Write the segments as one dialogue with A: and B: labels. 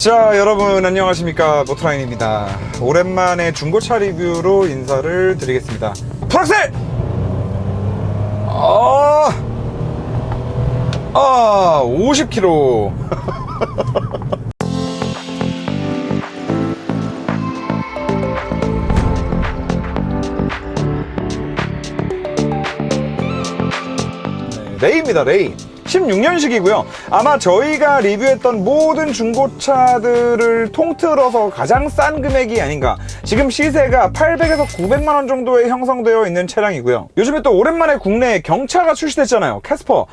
A: 자, 여러분 안녕하십니까, 모토라인입니다. 오랜만에 중고차 리뷰로 인사를 드리겠습니다. 풀악셀! 50km. 레이입니다, 레이. 16년식이고요. 아마 저희가 리뷰했던 모든 중고차들을 통틀어서 가장 싼 금액이 아닌가. 지금 시세가 800에서 900만원 정도에 형성되어 있는 차량이고요. 요즘에 또 오랜만에 국내에 경차가 출시됐잖아요. 캐스퍼.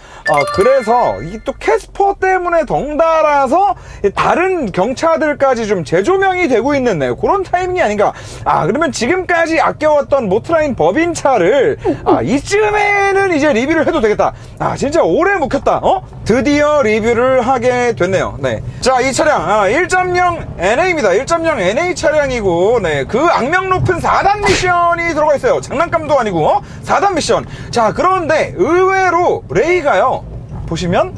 A: 그래서 이 또 캐스퍼 때문에 덩달아서 다른 경차들까지 좀 재조명이 되고 있는 그런 타이밍이 아닌가. 그러면 지금까지 아껴왔던 모토라인 법인차를 이쯤에는 이제 리뷰를 해도 되겠다. 진짜 오래 묵혔다. 드디어 리뷰를 하게 됐네요. 네. 자, 이 차량 1.0 NA입니다. 1.0 NA 차량이고, 그 악명 높은 4단 미션이 들어가 있어요. 장난감도 아니고 4단 미션. 자, 그런데 의외로 레이가요, 보시면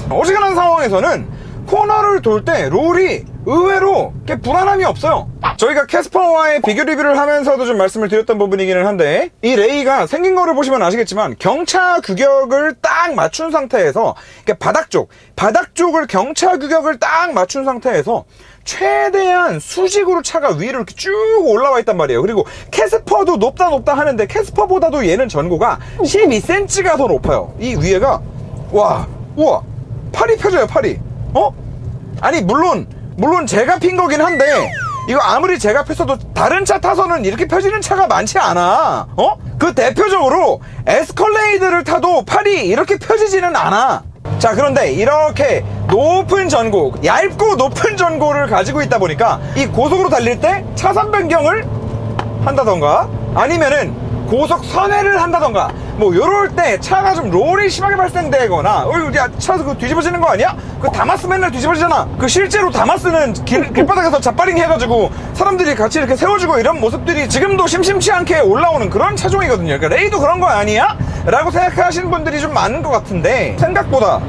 A: 어지간한 상황에서는 코너를 돌 때 롤이 의외로 불안함이 없어요. 저희가 캐스퍼와의 비교 리뷰를 하면서도 좀 말씀을 드렸던 부분이기는 한데, 이 레이가 생긴 거를 보시면 아시겠지만 경차 규격을 딱 맞춘 상태에서, 바닥 쪽을 경차 규격을 딱 맞춘 상태에서 최대한 수직으로 차가 위로 이렇게 쭉 올라와 있단 말이에요. 그리고 캐스퍼도 높다 하는데 캐스퍼보다도 얘는 전고가 12cm가 더 높아요. 이 위에가 우와, 팔이 펴져요, 팔이. 아니 물론 제가 핀 거긴 한데, 이거 아무리 제가 폈어도 다른 차 타서는 이렇게 펴지는 차가 많지 않아. 그 대표적으로 에스컬레이드를 타도 팔이 이렇게 펴지지는 않아. 자, 그런데 이렇게 높은 전고, 얇고 높은 전고를 가지고 있다 보니까 이 고속으로 달릴 때 차선 변경을 한다던가, 아니면은 고속 선회를 한다던가, 요럴 때 차가 좀 롤이 심하게 발생되거나, 야, 차 그거 뒤집어지는 거 아니야? 그 다마스 맨날 뒤집어지잖아. 그 실제로 다마스는 길바닥에서 자빠링 해가지고 사람들이 같이 이렇게 세워주고 이런 모습들이 지금도 심심치 않게 올라오는 그런 차종이거든요. 그러니까 레이도 그런 거 아니야? 라고 생각하시는 분들이 좀 많은 것 같은데, 생각보다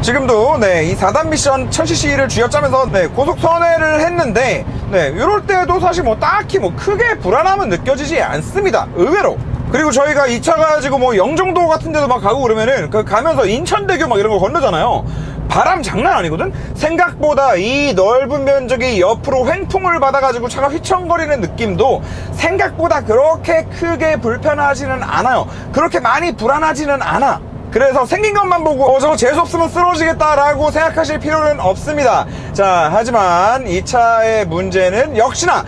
A: 지금도 이 4단 미션 1000cc를 쥐어짜면서 고속 선회를 했는데, 이럴 때도 사실 딱히 크게 불안함은 느껴지지 않습니다, 의외로. 그리고 저희가 이 차 가지고 영종도 같은 데도 막 가고 그러면은 가면서 인천대교 막 이런 거 건너잖아요. 바람 장난 아니거든? 생각보다 이 넓은 면적이 옆으로 횡풍을 받아가지고 차가 휘청거리는 느낌도 생각보다 그렇게 크게 불편하지는 않아요. 그렇게 많이 불안하지는 않아. 그래서 생긴 것만 보고 저거 재수없으면 쓰러지겠다라고 생각하실 필요는 없습니다. 자, 하지만 이 차의 문제는 역시나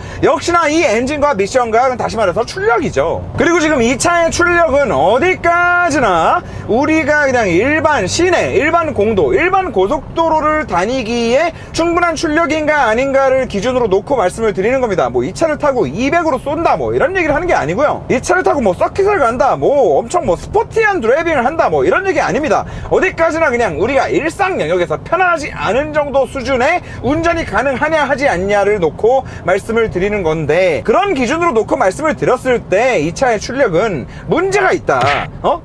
A: 이 엔진과 미션과, 다시 말해서 출력이죠. 그리고 지금 이 차의 출력은 어디까지나 우리가 그냥 일반 시내, 일반 공도, 일반 고속도로를 다니기에 충분한 출력인가 아닌가를 기준으로 놓고 말씀을 드리는 겁니다. 이 차를 타고 200으로 쏜다 이런 얘기를 하는 게 아니고요. 이 차를 타고 서킷을 간다, 엄청 스포티한 드라이빙을 한다, 이런 얘기 아닙니다. 어디까지나 그냥 우리가 일상 영역에서 편안하지 않은 정도 수준의 운전이 가능하냐 하지 않냐를 놓고 말씀을 드리는 건데, 그런 기준으로 놓고 말씀을 드렸을 때 이 차의 출력은 문제가 있다.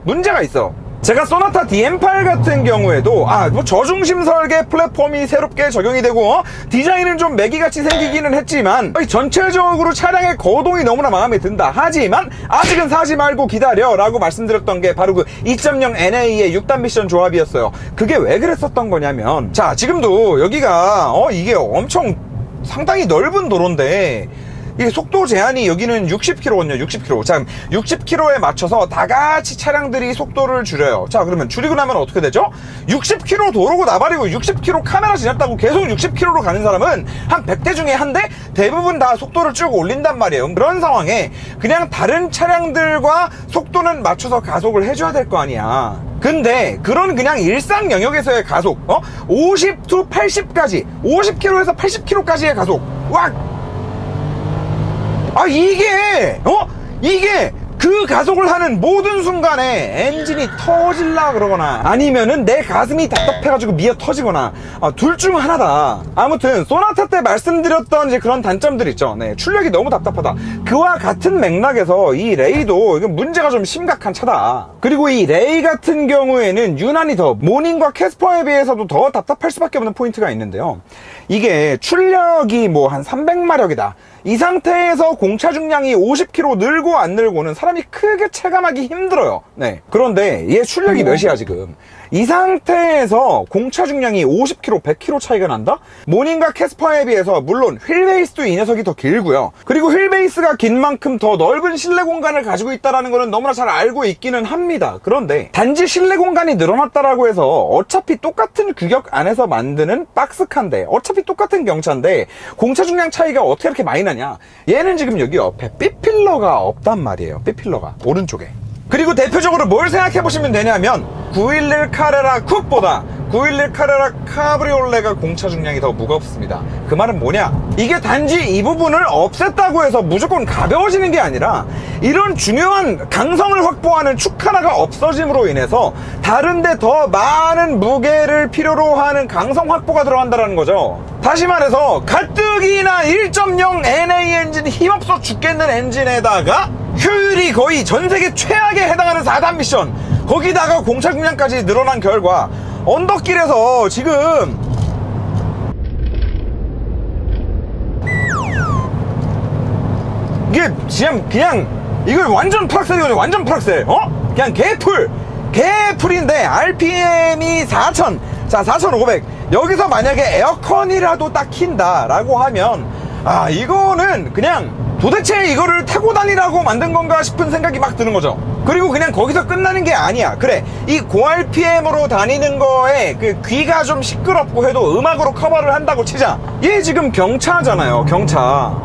A: 문제가 있어. 제가 소나타 DM8 같은 경우에도 저중심 설계 플랫폼이 새롭게 적용이 되고 디자인은 좀 매기같이 생기기는 했지만 전체적으로 차량의 거동이 너무나 마음에 든다. 하지만 아직은 사지 말고 기다려 라고 말씀드렸던 게 바로 그 2.0 NA의 6단 미션 조합이었어요. 그게 왜 그랬었던 거냐면, 자, 지금도 여기가 이게 엄청 상당히 넓은 도로인데 이 속도 제한이 여기는 60km거든요. 60km. 자, 60km에 맞춰서 다 같이 차량들이 속도를 줄여요. 자, 그러면 줄이고 나면 어떻게 되죠? 60km 도로고 나발이고 60km 카메라 지났다고 계속 60km로 가는 사람은 한 100대 중에 한 대? 대부분 다 속도를 쭉 올린단 말이에요. 그런 상황에 그냥 다른 차량들과 속도는 맞춰서 가속을 해줘야 될 거 아니야. 근데 그런 그냥 일상 영역에서의 가속, 50 to 80까지, 50km에서 80km까지의 가속, 이게 그 가속을 하는 모든 순간에 엔진이 터질라 그러거나 아니면은 내 가슴이 답답해가지고 미어 터지거나 둘 중 하나다. 아무튼 소나타 때 말씀드렸던 이제 그런 단점들 있죠. 네, 출력이 너무 답답하다. 그와 같은 맥락에서 이 레이도 이건 문제가 좀 심각한 차다. 그리고 이 레이 같은 경우에는 유난히 더 모닝과 캐스퍼에 비해서도 더 답답할 수밖에 없는 포인트가 있는데요. 이게 출력이 뭐 한 300마력이다. 이 상태에서 공차 중량이 50km 늘고 안 늘고는 사람이 크게 체감하기 힘들어요. 네. 그런데 얘 출력이 몇이야 지금? 이 상태에서 공차 중량이 50km, 100km 차이가 난다? 모닝과 캐스퍼에 비해서 물론 휠베이스도 이 녀석이 더 길고요. 그리고 휠베이스가 긴 만큼 더 넓은 실내 공간을 가지고 있다는 거는 너무나 잘 알고 있기는 합니다. 그런데 단지 실내 공간이 늘어났다라고 해서 어차피 똑같은 규격 안에서 만드는 박스카인데 어차피 똑같은 경차인데 공차 중량 차이가 어떻게 이렇게 많이 나냐? 얘는 지금 여기 옆에 B필러가 없단 말이에요. B필러가 오른쪽에. 그리고 대표적으로 뭘 생각해 보시면 되냐면 911 카레라 쿱보다 911 카레라 카브리올레가 공차 중량이 더 무겁습니다. 그 말은 뭐냐? 이게 단지 이 부분을 없앴다고 해서 무조건 가벼워지는 게 아니라 이런 중요한 강성을 확보하는 축 하나가 없어짐으로 인해서 다른데 더 많은 무게를 필요로 하는 강성 확보가 들어간다는 거죠. 다시 말해서 가뜩이나 1.0 NA 엔진 힘없어 죽겠는 엔진에다가 효율이 거의 전세계 최악에 해당하는 4단 미션, 거기다가 공차 중량까지 늘어난 결과 언덕길에서 지금 이게 그냥 이걸 완전 프락셀이거든요. 완전 프락셀. 그냥 개풀인데 RPM이 4000, 자 4500. 여기서 만약에 에어컨이라도 딱 킨다 라고 하면 이거는 그냥 도대체 이거를 타고 다니라고 만든 건가 싶은 생각이 막 드는 거죠. 그리고 그냥 거기서 끝나는 게 아니야. 그래, 이 고RPM으로 다니는 거에 그 귀가 좀 시끄럽고 해도 음악으로 커버를 한다고 치자. 얘 지금 경차잖아요. 경차.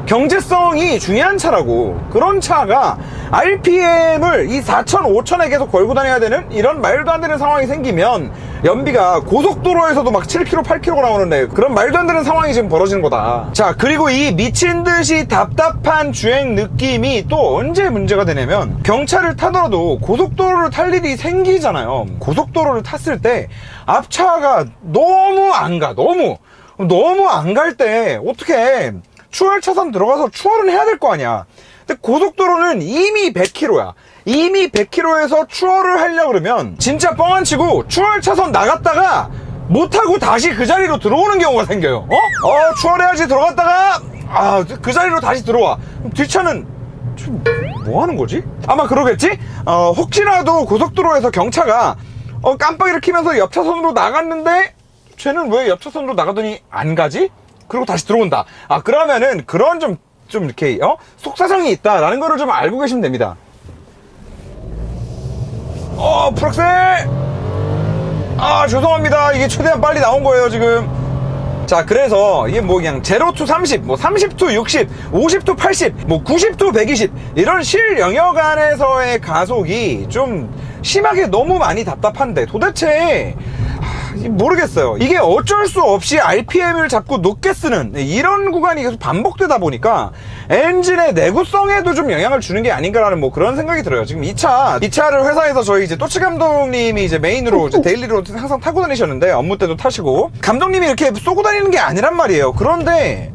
A: 경제성이 중요한 차라고. 그런 차가 RPM을 이 4,000, 5,000에 계속 걸고 다녀야 되는 이런 말도 안 되는 상황이 생기면 연비가 고속도로에서도 막 7km, 8km 나오는데 그런 말도 안 되는 상황이 지금 벌어지는 거다. 자, 그리고 이 미친듯이 답답한 주행 느낌이 또 언제 문제가 되냐면 경차를 타더라도 고속도로를 탈 일이 생기잖아요. 고속도로를 탔을 때 앞차가 너무 안 가. 너무 안 갈 때 어떻게 추월 차선 들어가서 추월은 해야 될 거 아니야. 근데 고속도로는 이미 100km야. 이미 100km에서 추월을 하려고 그러면 진짜 뻥안 치고 추월 차선 나갔다가 못하고 다시 그 자리로 들어오는 경우가 생겨요. 추월해야지 들어갔다가 그 자리로 다시 들어와. 그럼 뒷차는 뭐 하는 거지? 아마 그러겠지? 혹시라도 고속도로에서 경차가 깜빡이를 켜면서 옆차선으로 나갔는데 쟤는 왜 옆차선으로 나가더니 안 가지? 그리고 다시 들어온다. 그러면은 그런 좀 이렇게 속사정이 있다라는 거를 좀 알고 계시면 됩니다. 프락셀! 죄송합니다. 이게 최대한 빨리 나온 거예요, 지금. 자, 그래서 이게 뭐 그냥 0 to 30, 뭐 30 to 60, 50 to 80, 뭐 90 to 120 이런 실 영역 안에서의 가속이 좀 심하게 너무 많이 답답한데 도대체 모르겠어요. 이게 어쩔 수 없이 RPM을 잡고 높게 쓰는 이런 구간이 계속 반복되다 보니까 엔진의 내구성에도 좀 영향을 주는 게 아닌가라는 뭐 그런 생각이 들어요. 지금 이 차를 회사에서 저희 이제 또치 감독님이 이제 메인으로 이제 데일리로 항상 타고 다니셨는데 업무 때도 타시고 감독님이 이렇게 쏘고 다니는 게 아니란 말이에요. 그런데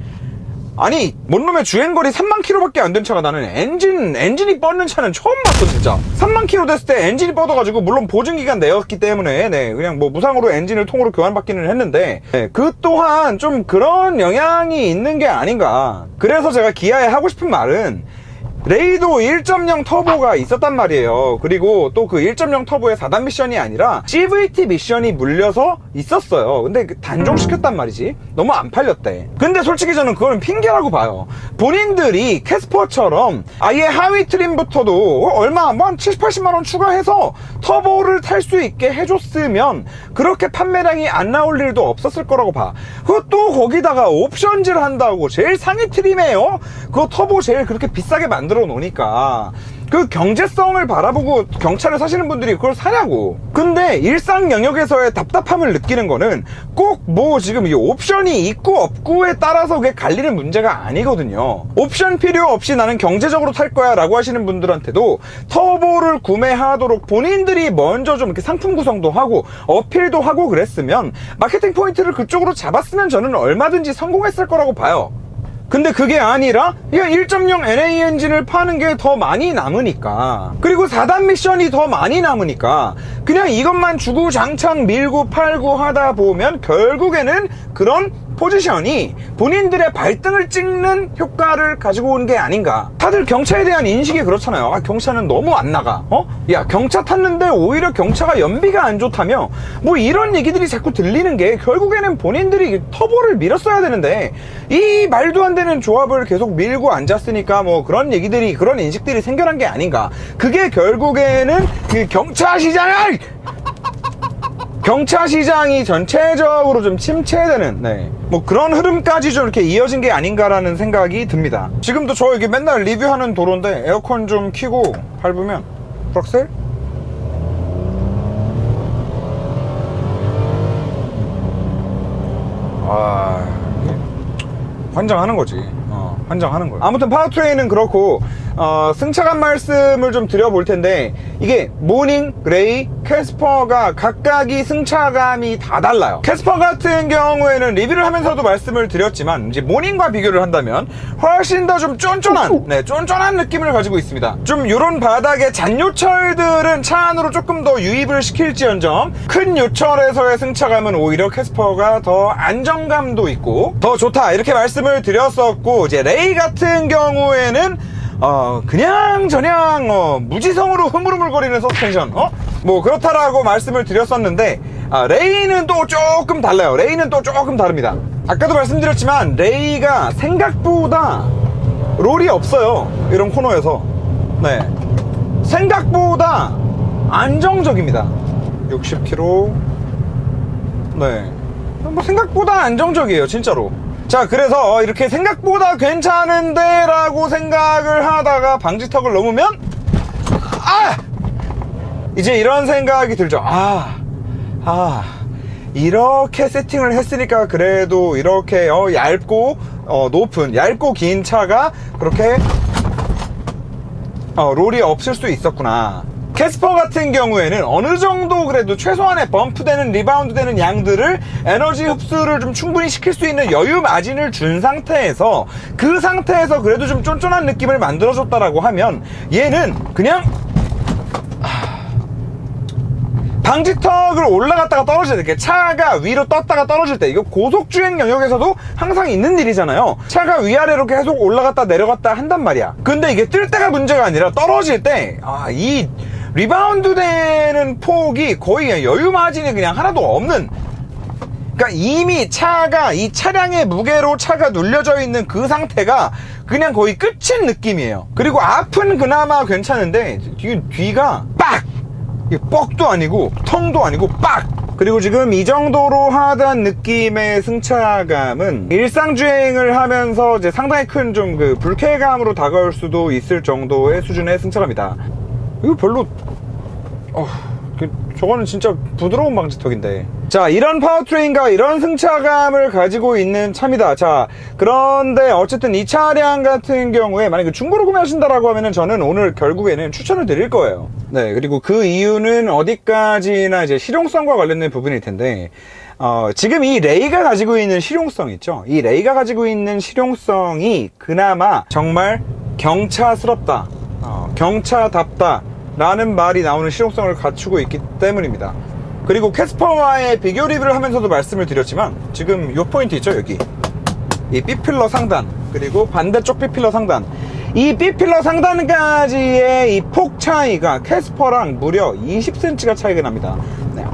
A: 아니 뭔 놈의 주행거리 30,000km밖에 안 된 차가 나는 엔진이 뻗는 차는 처음 봤어 진짜. 30,000km 됐을 때 엔진이 뻗어가지고 물론 보증기간 내였기 때문에 그냥 뭐 무상으로 엔진을 통으로 교환받기는 했는데 그 또한 좀 그런 영향이 있는 게 아닌가. 그래서 제가 기아에 하고 싶은 말은 레이도 1.0 터보가 있었단 말이에요. 그리고 또 그 1.0 터보의 4단 미션이 아니라 CVT 미션이 물려서 있었어요. 근데 단종시켰단 말이지. 너무 안 팔렸대. 근데 솔직히 저는 그거는 핑계라고 봐요. 본인들이 캐스퍼처럼 아예 하위 트림부터도 얼마 뭐 한 70, 80만원 추가해서 터보를 탈 수 있게 해줬으면 그렇게 판매량이 안 나올 일도 없었을 거라고 봐. 그것도 거기다가 옵션질 한다고 제일 상위 트림에요. 그거 터보 제일 그렇게 비싸게 만들어 놓으니까 그 경제성을 바라보고 경차를 사시는 분들이 그걸 사냐고. 근데 일상 영역에서의 답답함을 느끼는 거는 꼭 뭐 지금 이 옵션이 있고 없고에 따라서 그게 갈리는 문제가 아니거든요. 옵션 필요 없이 나는 경제적으로 탈 거야 라고 하시는 분들한테도 터보를 구매하도록 본인들이 먼저 좀 이렇게 상품 구성도 하고 어필도 하고 그랬으면 마케팅 포인트를 그쪽으로 잡았으면 저는 얼마든지 성공했을 거라고 봐요. 근데 그게 아니라 그냥 1.0 NA 엔진을 파는 게 더 많이 남으니까, 그리고 4단 미션이 더 많이 남으니까 그냥 이것만 주구장창 밀고 팔고 하다 보면 결국에는 그런 포지션이 본인들의 발등을 찍는 효과를 가지고 온 게 아닌가. 다들 경차에 대한 인식이 그렇잖아요. 아, 경차는 너무 안 나가. 야, 경차 탔는데 오히려 경차가 연비가 안 좋다며 뭐 이런 얘기들이 자꾸 들리는 게 결국에는 본인들이 터보를 밀었어야 되는데 이 말도 안 되는 조합을 계속 밀고 앉았으니까 뭐 그런 얘기들이, 그런 인식들이 생겨난 게 아닌가. 그게 결국에는 그 경차 시장이 전체적으로 좀 침체되는, 뭐 그런 흐름까지 좀 이렇게 이어진 게 아닌가라는 생각이 듭니다. 지금도 저 여기 맨날 리뷰하는 도로인데 에어컨 좀 켜고 밟으면 브락셀? 환장하는 거지. 환장하는 거예요. 아무튼 파워트레인은 그렇고 승차감 말씀을 좀 드려볼 텐데, 이게 모닝, 레이, 캐스퍼가 각각이 승차감이 다 달라요. 캐스퍼 같은 경우에는 리뷰를 하면서도 말씀을 드렸지만 이제 모닝과 비교를 한다면 훨씬 더 좀 쫀쫀한 느낌을 가지고 있습니다. 좀 요런 바닥에 잔요철들은 차 안으로 조금 더 유입을 시킬지언정 큰 요철에서의 승차감은 오히려 캐스퍼가 더 안정감도 있고 더 좋다, 이렇게 말씀을 드렸었고, 이제 레이 같은 경우에는 그냥 무지성으로 흐물흐물거리는 서스펜션, 뭐 그렇다라고 말씀을 드렸었는데, 레이는 또 조금 달라요. 레이는 또 조금 다릅니다. 아까도 말씀드렸지만 레이가 생각보다 롤이 없어요. 이런 코너에서. 생각보다 안정적입니다. 60km. 뭐 생각보다 안정적이에요, 진짜로. 자, 그래서 이렇게 생각보다 괜찮은데 라고 생각을 하다가 방지턱을 넘으면 이제 이런 생각이 들죠. 이렇게 세팅을 했으니까 그래도 이렇게 얇고 높은, 얇고 긴 차가 그렇게 롤이 없을 수 있었구나. 캐스퍼 같은 경우에는 어느 정도 그래도 최소한의 범프되는, 리바운드되는 양들을 에너지 흡수를 좀 충분히 시킬 수 있는 여유 마진을 준 상태에서, 그 상태에서 그래도 좀 쫀쫀한 느낌을 만들어줬다라고 하면, 얘는 그냥 방지턱을 올라갔다가 떨어질 때, 이렇게 차가 위로 떴다가 떨어질 때, 이거 고속주행 영역에서도 항상 있는 일이잖아요. 차가 위아래로 계속 올라갔다 내려갔다 한단 말이야. 근데 이게 뜰 때가 문제가 아니라 떨어질 때 이 리바운드 되는 폭이 거의 여유 마진이 그냥 하나도 없는, 그러니까 이미 차가, 이 차량의 무게로 차가 눌려져 있는 그 상태가 그냥 거의 끝인 느낌이에요. 그리고 앞은 그나마 괜찮은데 뒤가 빡! 뻑도 아니고 텅도 아니고 빡! 그리고 지금 이 정도로 하던 느낌의 승차감은 일상주행을 하면서 이제 상당히 큰 좀 그 불쾌감으로 다가올 수도 있을 정도의 수준의 승차감이다. 이거 별로 저거는 진짜 부드러운 방지턱인데. 자, 이런 파워트레인과 이런 승차감을 가지고 있는 차입니다. 자, 그런데 어쨌든 이 차량 같은 경우에 만약에 중고로 구매하신다라고 하면은 저는 오늘 결국에는 추천을 드릴 거예요. 그리고 그 이유는 어디까지나 이제 실용성과 관련된 부분일 텐데, 지금 이 레이가 가지고 있는 실용성 있죠? 이 레이가 가지고 있는 실용성이 그나마 정말 경차스럽다, 경차답다 라는 말이 나오는 실용성을 갖추고 있기 때문입니다. 그리고 캐스퍼와의 비교 리뷰를 하면서도 말씀을 드렸지만, 지금 요 포인트 있죠, 여기 이 B필러 상단, 그리고 반대쪽 B필러 상단, 이 B필러 상단까지의 이 폭 차이가 캐스퍼랑 무려 20cm가 차이가 납니다.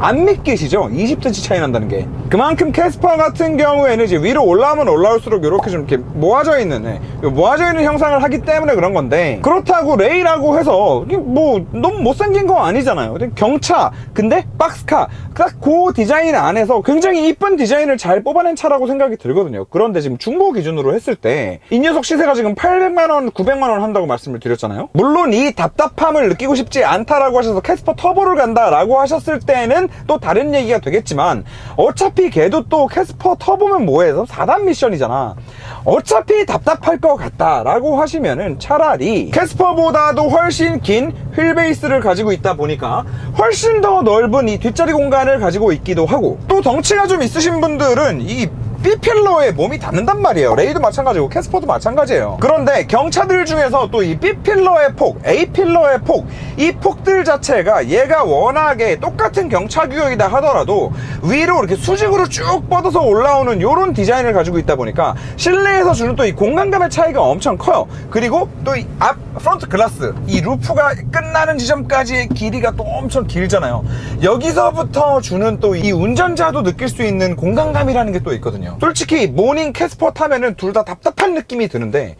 A: 안 믿기시죠? 20cm 차이 난다는 게. 그만큼 캐스퍼 같은 경우에는 이제 위로 올라오면 올라올수록 이렇게 좀 이렇게 모아져 있는, 모아져 있는 형상을 하기 때문에 그런 건데, 그렇다고 레이라고 해서 뭐 너무 못생긴 거 아니잖아요. 경차, 근데 박스카, 딱 그 디자인 안에서 굉장히 이쁜 디자인을 잘 뽑아낸 차라고 생각이 들거든요. 그런데 지금 중고 기준으로 했을 때 이 녀석 시세가 지금 800만원, 900만원 한다고 말씀을 드렸잖아요. 물론 이 답답함을 느끼고 싶지 않다라고 하셔서 캐스퍼 터보를 간다라고 하셨을 때는 또 다른 얘기가 되겠지만, 어차피 걔도 또 캐스퍼 터보면 뭐해서 4단 미션이잖아. 어차피 답답할 것 같다라고 하시면은 차라리 캐스퍼보다도 훨씬 긴 휠베이스를 가지고 있다 보니까 훨씬 더 넓은 이 뒷자리 공간을 가지고 있기도 하고, 또 덩치가 좀 있으신 분들은 이 B필러에 몸이 닿는단 말이에요. 레이도 마찬가지고 캐스퍼도 마찬가지예요. 그런데 경차들 중에서 또 이 B필러의 폭, A필러의 폭, 이 폭들 자체가 얘가 워낙에 똑같은 경차 규격이다 하더라도 위로 이렇게 수직으로 쭉 뻗어서 올라오는 이런 디자인을 가지고 있다 보니까 실내에서 주는 또 이 공간감의 차이가 엄청 커요. 그리고 또 이 앞 프론트 글라스, 이 루프가 끝나는 지점까지의 길이가 또 엄청 길잖아요. 여기서부터 주는 또 이 운전자도 느낄 수 있는 공간감이라는 게 또 있거든요. 솔직히 모닝 캐스퍼 타면은 둘 다 답답한 느낌이 드는데,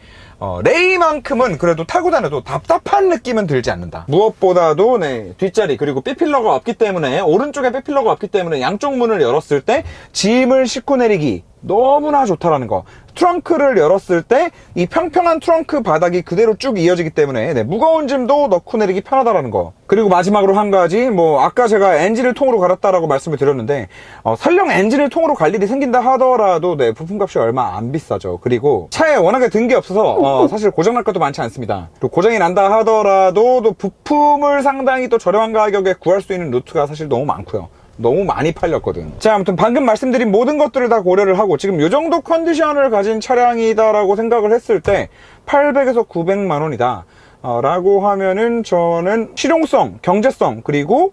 A: 레이만큼은 그래도 타고 다녀도 답답한 느낌은 들지 않는다. 무엇보다도 뒷자리, 그리고 B필러가 없기 때문에, 오른쪽에 B필러가 없기 때문에 양쪽 문을 열었을 때 짐을 싣고 내리기 너무나 좋다라는 거. 트렁크를 열었을 때 이 평평한 트렁크 바닥이 그대로 쭉 이어지기 때문에 무거운 짐도 넣고 내리기 편하다라는 거. 그리고 마지막으로 한 가지, 아까 제가 엔진을 통으로 갈았다라고 말씀을 드렸는데, 설령 엔진을 통으로 갈 일이 생긴다 하더라도 부품값이 얼마 안 비싸죠. 그리고 차에 워낙에 든 게 없어서 사실 고장날 것도 많지 않습니다. 그리고 고장이 난다 하더라도 또 부품을 상당히 또 저렴한 가격에 구할 수 있는 루트가 사실 너무 많고요. 너무 많이 팔렸거든. 자, 아무튼 방금 말씀드린 모든 것들을 다 고려를 하고 지금 이 정도 컨디션을 가진 차량이다 라고 생각을 했을 때 800에서 900만 원이다 라고 하면은 저는 실용성, 경제성, 그리고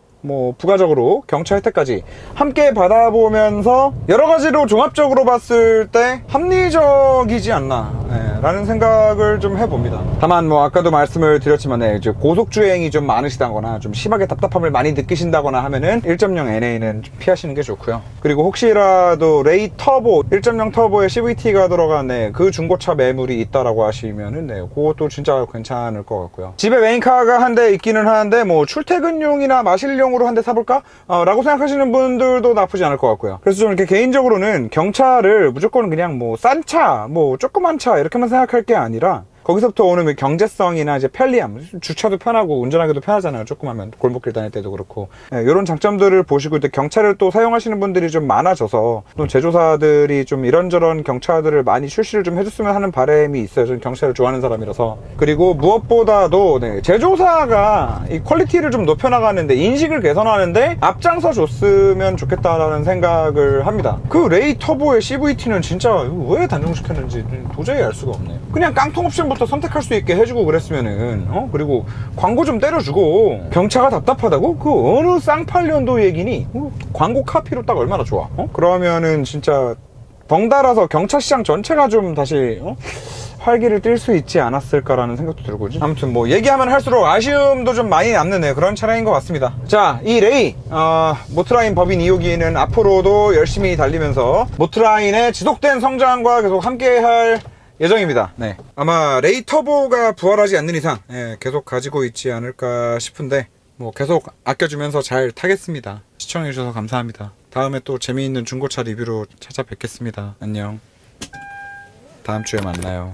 A: 부가적으로 경차 혜택까지 함께 받아보면서 여러 가지로 종합적으로 봤을 때 합리적이지 않나 라는 생각을 좀 해봅니다. 다만 아까도 말씀을 드렸지만 이제 고속주행이 좀 많으시다거나 좀 심하게 답답함을 많이 느끼신다거나 하면은 1.0 NA는 좀 피하시는 게 좋고요. 그리고 혹시라도 레이 터보 1.0 터보에 CVT가 들어간 그 중고차 매물이 있다라고 하시면은 그것도 진짜 괜찮을 것 같고요. 집에 메인카가 한 대 있기는 하는데 출퇴근용이나 마실용 으로 한 대 사볼까? 라고 생각하시는 분들도 나쁘지 않을 것 같고요. 그래서 좀 이렇게 개인적으로는 경차를 무조건 그냥 싼 차, 조그만 차 이렇게만 생각할 게 아니라 거기서부터 오는 경제성이나 이제 편리함, 주차도 편하고 운전하기도 편하잖아요. 조그마면 골목길 다닐 때도 그렇고 이런 장점들을 보시고 경차를 또 사용하시는 분들이 좀 많아져서 또 제조사들이 좀 이런저런 경차들을 많이 출시를 좀 해줬으면 하는 바람이 있어요. 저는 경차를 좋아하는 사람이라서. 그리고 무엇보다도 제조사가 이 퀄리티를 좀 높여나가는데, 인식을 개선하는데 앞장서 줬으면 좋겠다라는 생각을 합니다. 그 레이 터보의 CVT는 진짜 왜 단종시켰는지 도저히 알 수가 없네요. 그냥 깡통 옵션 부터 선택할 수 있게 해주고 그랬으면은 그리고 광고 좀 때려주고. 경차가 답답하다고? 그 어느 쌍팔년도 얘기니? 광고 카피로 딱 얼마나 좋아. 그러면은 진짜 덩달아서 경차 시장 전체가 좀 다시 활기를 띨 수 있지 않았을까라는 생각도 들고. 아무튼 얘기하면 할수록 아쉬움도 좀 많이 남는 그런 차량인 것 같습니다. 자, 이 레이 모트라인 법인 2호기는 앞으로도 열심히 달리면서 모트라인의 지속된 성장과 계속 함께할 예정입니다. 아마 레이 터보가 부활하지 않는 이상 계속 가지고 있지 않을까 싶은데 계속 아껴주면서 잘 타겠습니다. 시청해주셔서 감사합니다. 다음에 또 재미있는 중고차 리뷰로 찾아뵙겠습니다. 안녕. 다음 주에 만나요.